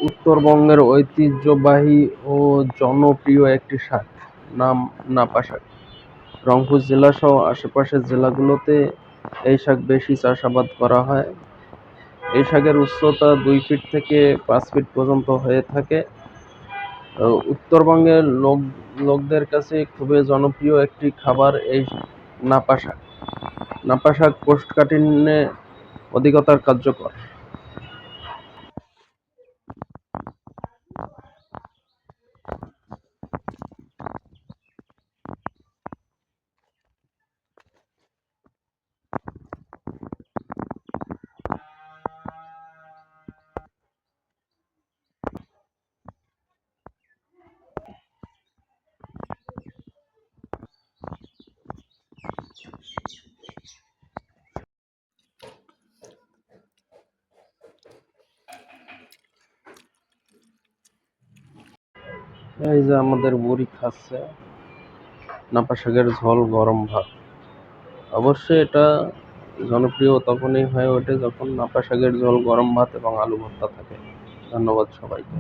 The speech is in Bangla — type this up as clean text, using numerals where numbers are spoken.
উত্তরবঙ্গের ঐতিহ্যবাহী ও জনপ্রিয় একটি শাক, নাম নাপা শাক। রংপুর জেলাসহ আশেপাশের জেলাগুলোতে এই শাক বেশি চাষাবাদ করা হয়। এই শাকের উচ্চতা ২ ফিট থেকে ৫ ফিট পর্যন্ত হয়ে থাকে। উত্তরবঙ্গের লোকদের কাছে খুবই জনপ্রিয় একটি খাবার এই নাপা শাক। নাপা শাক কোষ্ঠকাঠিন্যে অধিকতর কার্যকর। এই যে আমাদের বুড়ি খাচ্ছে নাপা শাকের ঝোল গরম ভাত। অবশ্যই এটা জনপ্রিয় তখনই হয়ে ওঠে যখন নাপা শাকের ঝোল গরম ভাত এবং আলু ভর্তা থাকে। ধন্যবাদ সবাইকে।